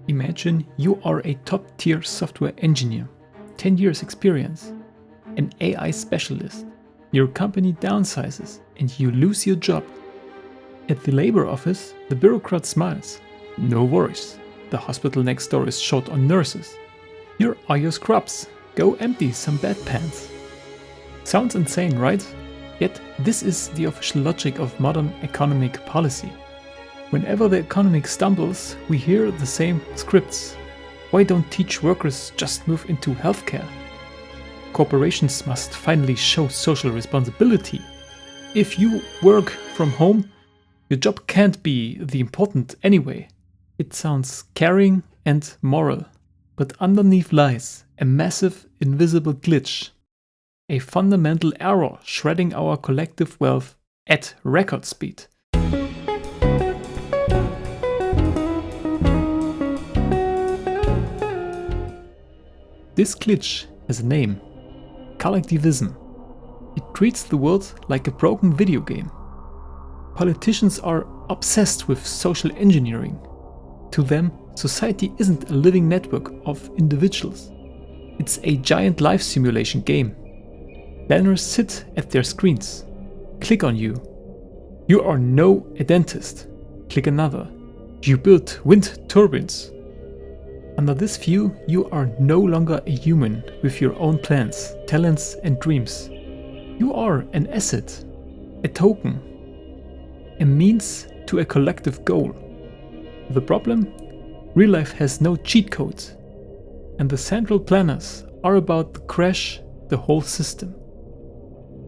Imagine you are a top-tier software engineer, 10 years experience, an AI specialist. Your company downsizes and you lose your job. At the labor office, the bureaucrat smiles. No worries, the hospital next door is short on nurses. Here are your scrubs, go empty some bedpans. Sounds insane, right? Yet this is the official logic of modern economic policy. Whenever the economy stumbles, we hear the same scripts. Why don't teach workers just move into healthcare? Corporations must finally show social responsibility. If you work from home, your job can't be the important anyway. It sounds caring and moral, but underneath lies a massive invisible glitch. A fundamental error shredding our collective wealth at record speed. This glitch has a name: collectivism. It treats the world like a broken video game. Politicians are obsessed with social engineering. To them, society isn't a living network of individuals. It's a giant life simulation game. Planners sit at their screens. Click on you. You are now a dentist. Click another. You build wind turbines. Under this view, you are no longer a human with your own plans, talents and dreams. You are an asset, a token, a means to a collective goal. The problem? Real life has no cheat codes, and the central planners are about to crash the whole system.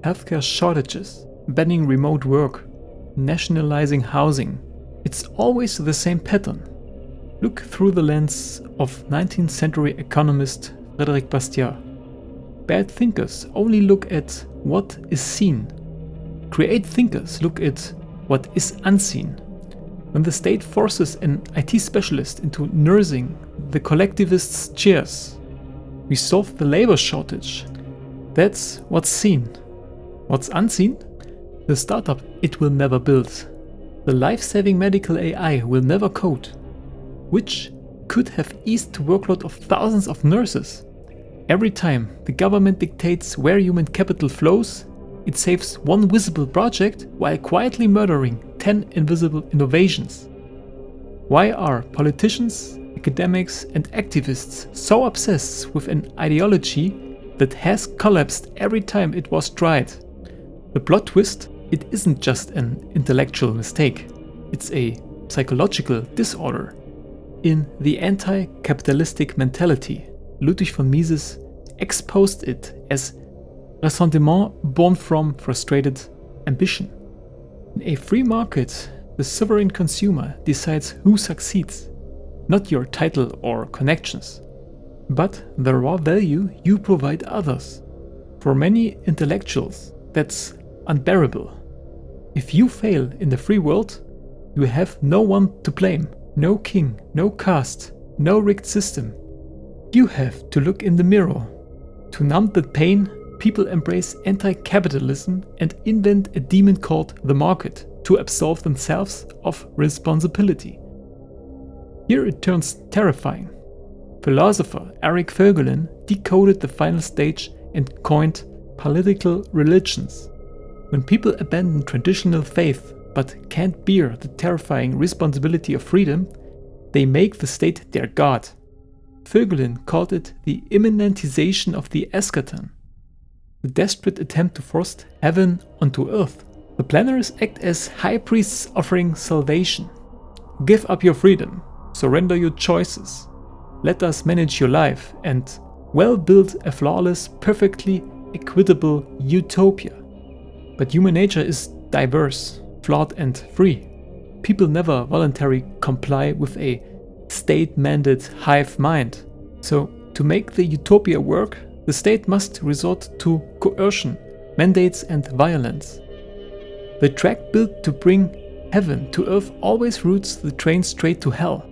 Healthcare shortages, banning remote work, nationalizing housing. It's always the same pattern. Look through the lens of 19th century economist Frédéric Bastiat. Bad thinkers only look at what is seen. Great thinkers look at what is unseen. When the state forces an IT specialist into nursing the collectivists' chairs, we solve the labor shortage. That's what's seen. What's unseen? The startup it will never build. The life-saving medical AI will never code, which could have eased the workload of thousands of nurses. Every time the government dictates where human capital flows, it saves one visible project while quietly murdering 10 invisible innovations. Why are politicians, academics and activists so obsessed with an ideology that has collapsed every time it was tried? The plot twist: it isn't just an intellectual mistake, it's a psychological disorder. In The Anti-Capitalistic Mentality, Ludwig von Mises exposed it as ressentiment born from frustrated ambition. In a free market, the sovereign consumer decides who succeeds, not your title or connections, but the raw value you provide others. For many intellectuals, that's unbearable. If you fail in the free world, you have no one to blame. No king, no caste, no rigged system. You have to look in the mirror. To numb the pain, people embrace anti-capitalism and invent a demon called the market to absolve themselves of responsibility. Here it turns terrifying. Philosopher Eric Voegelin decoded the final stage and coined political religions. When people abandon traditional faith but can't bear the terrifying responsibility of freedom, they make the state their god. Voegelin called it the immanentization of the eschaton, the desperate attempt to force heaven onto earth. The planners act as high priests offering salvation. Give up your freedom, surrender your choices, let us manage your life, and well build a flawless, perfectly equitable utopia. But human nature is diverse, flawed and free. People never voluntarily comply with a state-mandated hive mind. So, to make the utopia work, the state must resort to coercion, mandates and violence. The track built to bring heaven to earth always routes the train straight to hell.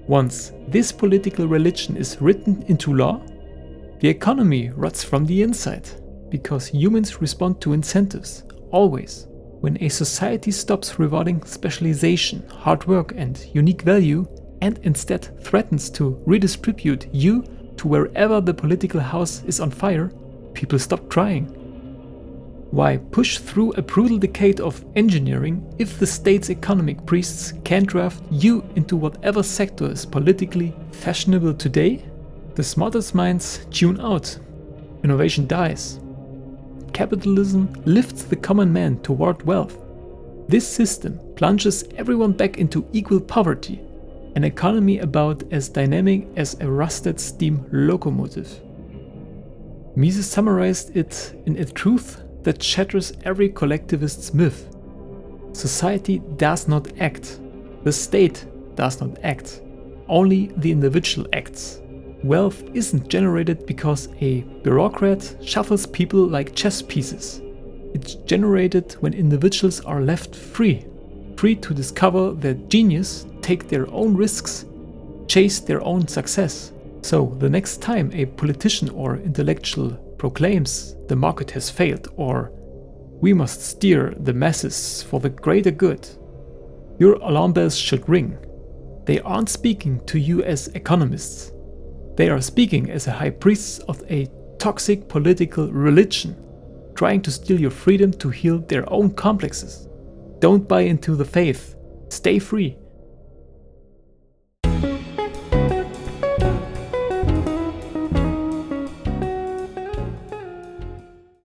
Once this political religion is written into law, the economy rots from the inside, because humans respond to incentives, always. When a society stops rewarding specialization, hard work, and unique value, and instead threatens to redistribute you to wherever the political house is on fire, people stop trying. Why push through a brutal decade of engineering if the state's economic priests can draft you into whatever sector is politically fashionable today? The smartest minds tune out. Innovation dies. Capitalism lifts the common man toward wealth. This system plunges everyone back into equal poverty, an economy about as dynamic as a rusted steam locomotive. Mises summarized it in a truth that shatters every collectivist's myth. Society does not act. The state does not act. Only the individual acts. Wealth isn't generated because a bureaucrat shuffles people like chess pieces. It's generated when individuals are left free to discover their genius, take their own risks, chase their own success. So the next time a politician or intellectual proclaims the market has failed or we must steer the masses for the greater good, your alarm bells should ring. They aren't speaking to you as economists. They are speaking as a high priests of a toxic political religion, trying to steal your freedom to heal their own complexes. Don't buy into the faith. Stay free.